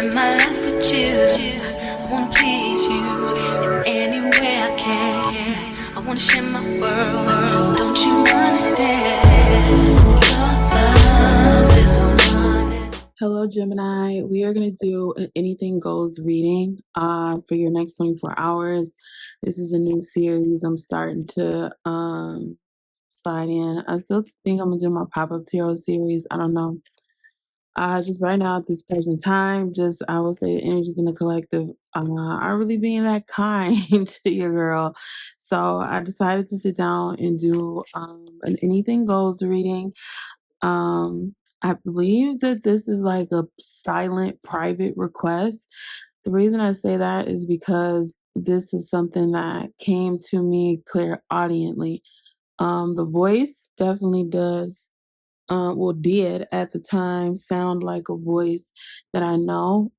spend my life with you. I wanna please you any way I can. I wanna share my world. Don't you understand? Your love is a one. Hello, Gemini. We are going to do an Anything Goes reading for your next 24 hours. This is a new series I'm starting to slide in. I still think I'm going to do my pop-up tarot series. I don't know. Just right now at this present time, I will say the energies in the collective are really being that kind to your girl. So I decided to sit down and do an Anything Goes reading. I believe that this is like a silent private request. The reason I say that is because this is something that came to me clairaudiently. The voice definitely did at the time sound like a voice that I know.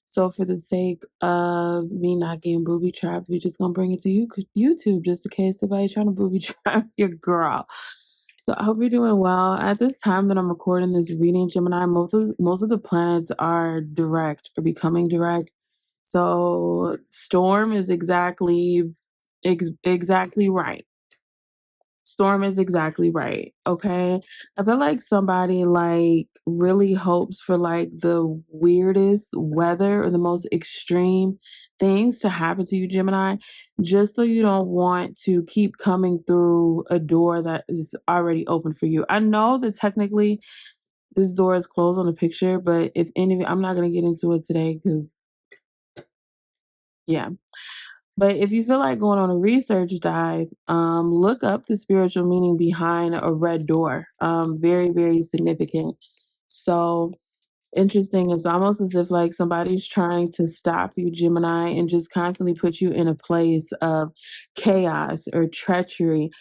So for the sake of me not getting booby trapped, we just gonna bring it to YouTube just in case somebody trying to booby trap your girl. So I hope you're doing well. At this time that I'm recording this reading, Gemini, most of the planets are direct or becoming direct. So storm is exactly right. Storm is exactly right. Okay. I feel like somebody like really hopes for like the weirdest weather or the most extreme things to happen to you, Gemini, just so you don't want to keep coming through a door that is already open for you. I know that technically this door is closed on the picture, but if any of you, I'm not going to get into it today because, yeah. But if you feel like going on a research dive, look up the spiritual meaning behind a red door. Very, very significant. So interesting. It's almost as if like somebody's trying to stop you, Gemini, and just constantly put you in a place of chaos or treachery.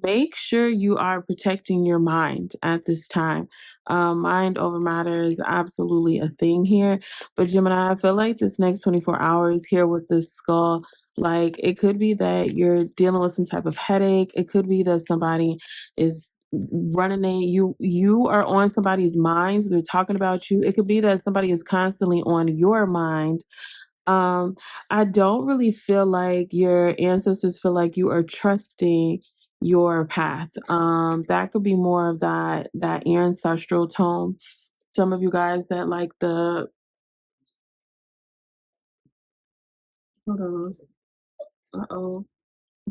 Make sure you are protecting your mind at this time. Mind over matter is absolutely a thing here. But Gemini, I feel like this next 24 hours here with this skull, like it could be that you're dealing with some type of headache. It could be that somebody is you are on somebody's minds. They're talking about you. It could be that somebody is constantly on your mind. I don't really feel like your ancestors feel like you are trusting your path. That could be more of that ancestral tone. Some of you guys that like the hold on. Uh-oh.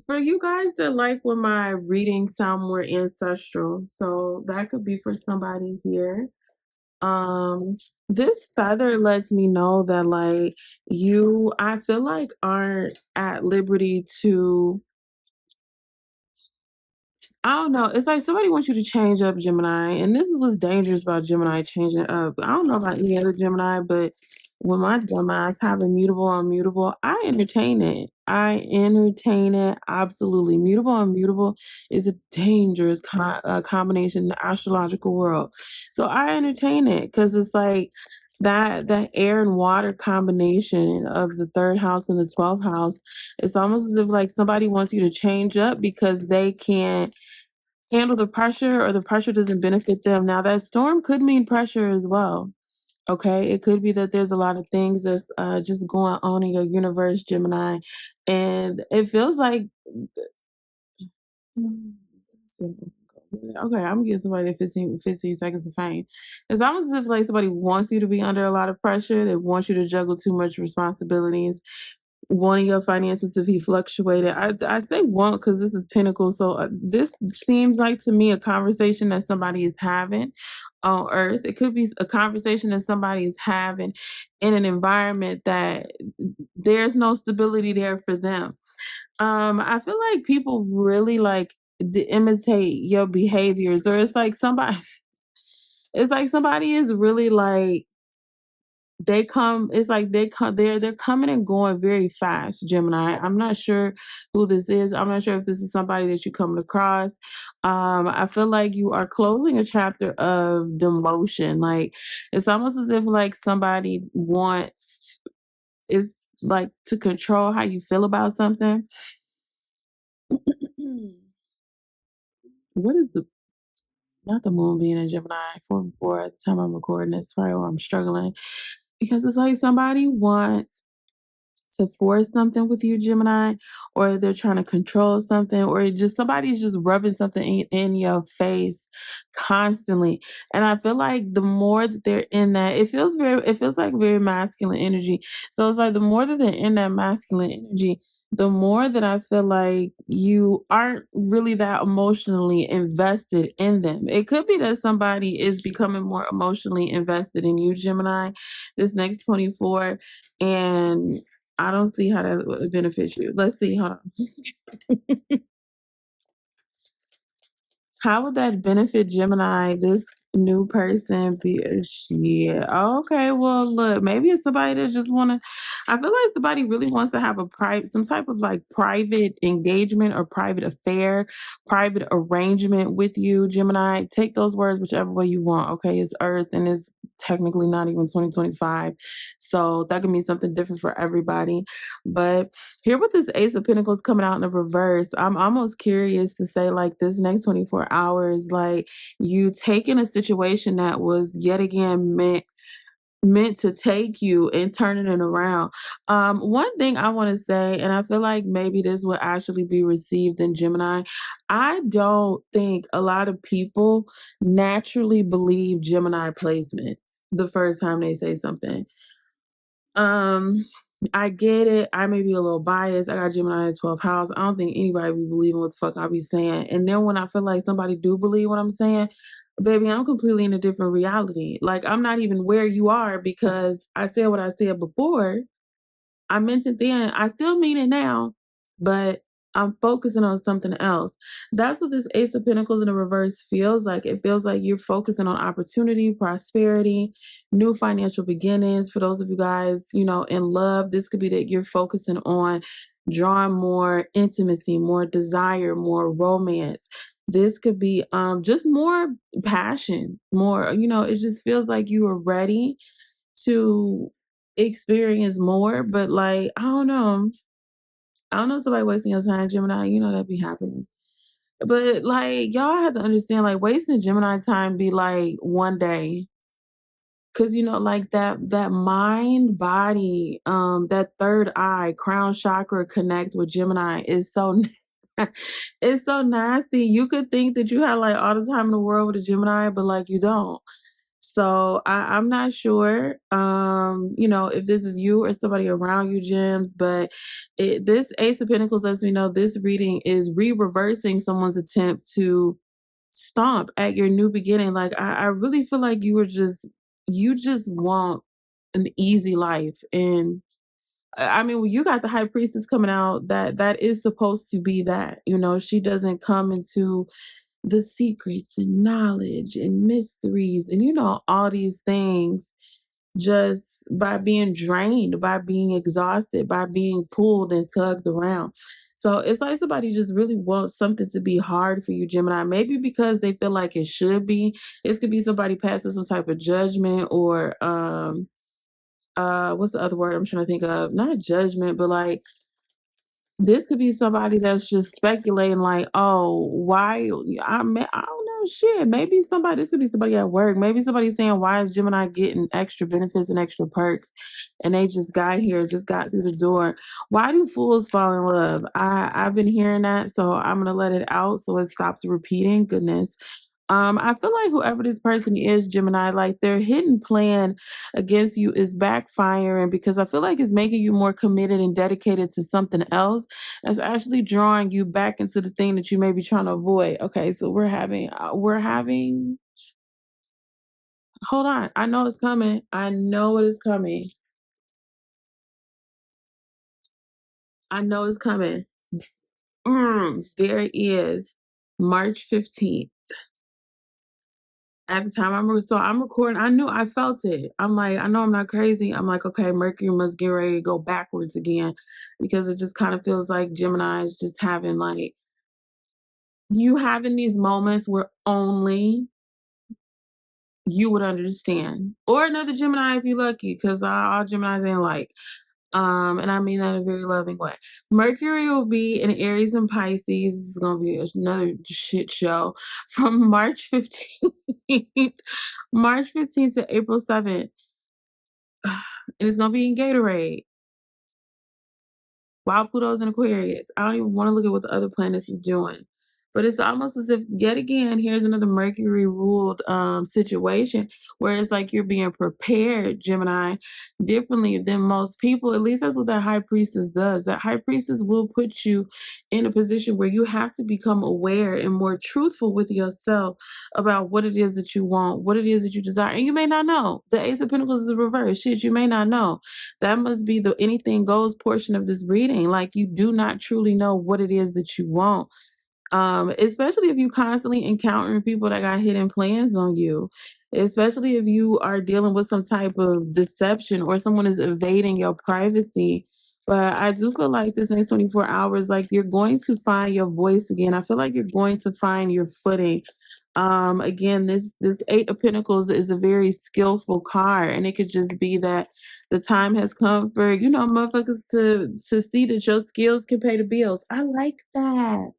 For you guys that like when my readings sound more ancestral, so that could be for somebody here. Um, this feather lets me know that like you, I feel like aren't at liberty to, I don't know. It's like somebody wants you to change up, Gemini, and this is what's dangerous about Gemini changing up. I don't know about any other Gemini, but when my Geminis have immutable, unmutable, I entertain it. I entertain it absolutely. Mutable, unmutable is a dangerous combination in the astrological world. So I entertain it because it's like that air and water combination of the third house and the 12th house. It's almost as if like somebody wants you to change up because they can't handle the pressure or the pressure doesn't benefit them. Now that storm could mean pressure as well. Okay, it could be that there's a lot of things that's just going on in your universe, Gemini, and it feels like okay, I'm gonna give somebody 15 seconds of fame. It's almost as if like somebody wants you to be under a lot of pressure. They want you to juggle too much responsibilities, wanting your finances to be fluctuated. I say want because this is Pinnacle. So this seems like to me a conversation that somebody is having on Earth. It could be a conversation that somebody is having in an environment that there's no stability there for them. I feel like people really like imitate your behaviors, or it's like somebody. It's like somebody is really like they come it's like they're coming and going very fast, Gemini. I'm not sure who this is. I'm not sure if this is somebody that you come across. I feel like you are closing a chapter of demotion. Like it's almost as if like somebody wants is like to control how you feel about something. What is the not the moon being in Gemini, 4 at the time I'm recording this, probably why I'm struggling. Because it's like somebody wants to force something with you, Gemini, or they're trying to control something, or just somebody's just rubbing something in your face constantly. And I feel like the more that they're in that, it feels like very masculine energy. So it's like the more that they're in that masculine energy, the more that I feel like you aren't really that emotionally invested in them. It could be that somebody is becoming more emotionally invested in you, Gemini, this next 24. And I don't see how that would benefit you. Let's see, hold on. How would that benefit Gemini, this new person be a shit? Okay, well, look, maybe it's somebody that just wanna I feel like somebody really wants to have a some type of like private engagement or private affair, private arrangement with you, Gemini. Take those words whichever way you want. Okay, it's Earth and it's technically not even 2025. So that can mean something different for everybody. But here with this Ace of Pentacles coming out in the reverse, I'm almost curious to say like this next 24 hours, like you taking a situation that was yet again meant to take you and turning it around. One thing I want to say, and I feel like maybe this will actually be received in Gemini, I don't think a lot of people naturally believe Gemini placements the first time they say something. Um, I get it. I may be a little biased. I got Gemini in 12th house. I don't think anybody be believing what the fuck I be saying. And then when I feel like somebody do believe what I'm saying, baby, I'm completely in a different reality. Like I'm not even where you are because I said what I said before. I meant it then. I still mean it now, but I'm focusing on something else. That's what this Ace of Pentacles in the reverse feels like. It feels like you're focusing on opportunity, prosperity, new financial beginnings. For those of you guys, in love, this could be that you're focusing on drawing more intimacy, more desire, more romance. This could be just more passion, more, it just feels like you are ready to experience more, but like, I don't know. I don't know if somebody wasting your time, Gemini, that be happening. But like y'all have to understand, like wasting Gemini time be like one day. Cause like that mind body, that third eye, crown chakra connect with Gemini is so it's so nasty. You could think that you had like all the time in the world with a Gemini, but like you don't. So I'm not sure, if this is you or somebody around you, Gems, but this Ace of Pentacles lets me know this reading is reversing someone's attempt to stomp at your new beginning. Like I really feel like you just want an easy life. And I mean, when you got the High Priestess coming out, that is supposed to be that, she doesn't come into the secrets and knowledge and mysteries and all these things just by being drained, by being exhausted, by being pulled and tugged around. So it's like somebody just really wants something to be hard for you, Gemini. Maybe because they feel like it should be. This could be somebody passing some type of judgment or what's the other word I'm trying to think of? Not judgment, but like this could be somebody that's just speculating, like, oh, why? I don't know, shit. Maybe somebody. This could be somebody at work. Maybe somebody saying, why is Gemini getting extra benefits and extra perks, and they just got here, just got through the door. Why do fools fall in love? I've been hearing that, so I'm gonna let it out so it stops repeating. Goodness. I feel like whoever this person is, Gemini, like their hidden plan against you is backfiring because I feel like it's making you more committed and dedicated to something else that's actually drawing you back into the thing that you may be trying to avoid. Okay, so we're having, hold on. I know it's coming. I know it is coming. I know it's coming. There it is. March 15th. At the time I'm recording, I knew I felt it. I'm like, I know I'm not crazy. I'm like, okay, Mercury must get ready to go backwards again because it just kind of feels like Gemini is just having like you having these moments where only you would understand. Or another Gemini if you're lucky, because all Geminis ain't like. And I mean that in a very loving way. Mercury will be in Aries and Pisces. This is going to be another shit show from March 15th, March 15th to April 7th. And it's going to be in Gatorade. While Pluto's in Aquarius. I don't even want to look at what the other planets is doing. But it's almost as if, yet again, here's another Mercury ruled situation where it's like you're being prepared, Gemini, differently than most people. At least that's what that high priestess does. That high priestess will put you in a position where you have to become aware and more truthful with yourself about what it is that you want, what it is that you desire. And you may not know. The Ace of Pentacles is the reverse. Shit, you may not know. That must be the anything goes portion of this reading. Like, you do not truly know what it is that you want. Especially if you constantly encountering people that got hidden plans on you, especially if you are dealing with some type of deception or someone is evading your privacy. But I do feel like this next 24 hours, like, you're going to find your voice again. I feel like you're going to find your footing. Again, this Eight of Pentacles is a very skillful card, and it could just be that the time has come for, motherfuckers to see that your skills can pay the bills. I like that.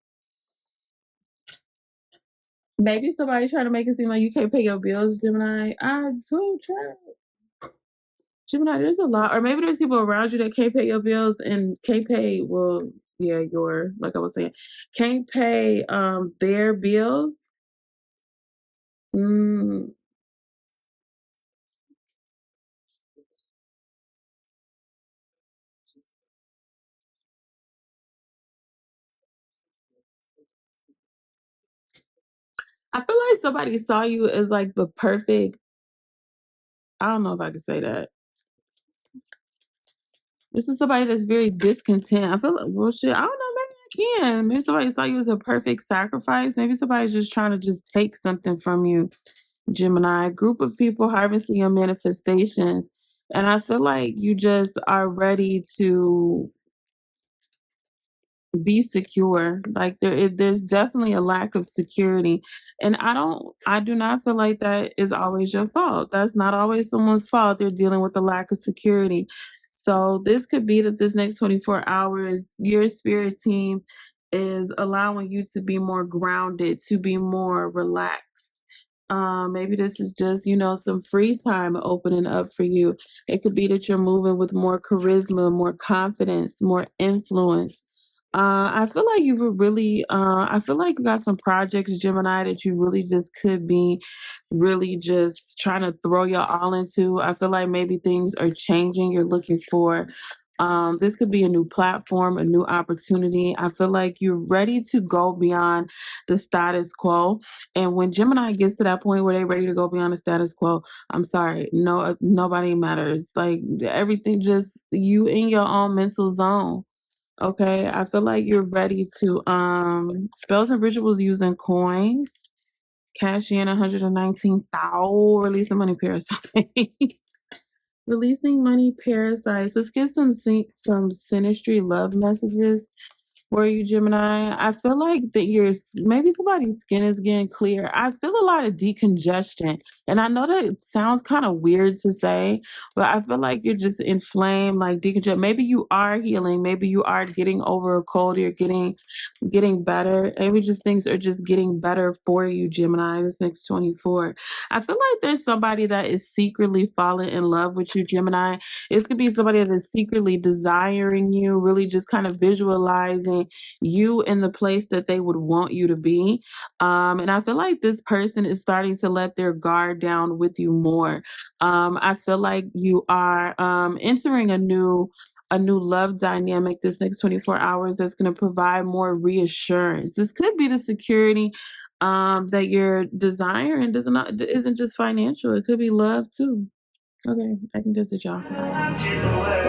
Maybe somebody trying to make it seem like you can't pay your bills, Gemini. I do try. Gemini, there's a lot. Or maybe there's people around you that can't pay your bills and can't pay, like I was saying, can't pay their bills. I feel like somebody saw you as like the perfect, I don't know if I could say that. This is somebody that's very discontent. I feel like, well, shit, I don't know, maybe I can. Maybe somebody saw you as a perfect sacrifice. Maybe somebody's just trying to just take something from you, Gemini. Group of people harvesting your manifestations. And I feel like you just are ready to be secure. Like, there's definitely a lack of security, and I do not feel like that is always your fault. That's not always someone's fault. They're dealing with a lack of security. So this could be that this next 24 hours, your spirit team is allowing you to be more grounded, to be more relaxed. Maybe this is just, some free time opening up for you. It could be that you're moving with more charisma, more confidence, more influence. I feel like you were really, I feel like you got some projects, Gemini, that you really just could be really just trying to throw your all into. I feel like maybe things are changing. You're looking for, this could be a new platform, a new opportunity. I feel like you're ready to go beyond the status quo. And when Gemini gets to that point where they're ready to go beyond the status quo, I'm sorry, no, nobody matters. Like, everything, just you in your own mental zone. Okay, I feel like you're ready to spells and rituals using coins. Cash in 119,000. Releasing money parasites. Releasing money parasites. Let's get some synastry love messages for you, Gemini. I feel like that maybe somebody's skin is getting clear. I feel a lot of decongestion. And I know that sounds kind of weird to say, but I feel like you're just inflamed, like decongestion. Maybe you are healing. Maybe you are getting over a cold. You're getting better. Maybe just things are just getting better for you, Gemini, this next 24. I feel like there's somebody that is secretly falling in love with you, Gemini. It could be somebody that is secretly desiring you, really just kind of visualizing you in the place that they would want you to be. And I feel like this person is starting to let their guard down with you more. I feel like you are entering a new love dynamic this next 24 hours that's going to provide more reassurance. This could be the security that you're desiring isn't just financial. It could be love too. Okay, I can just hit y'all. Bye.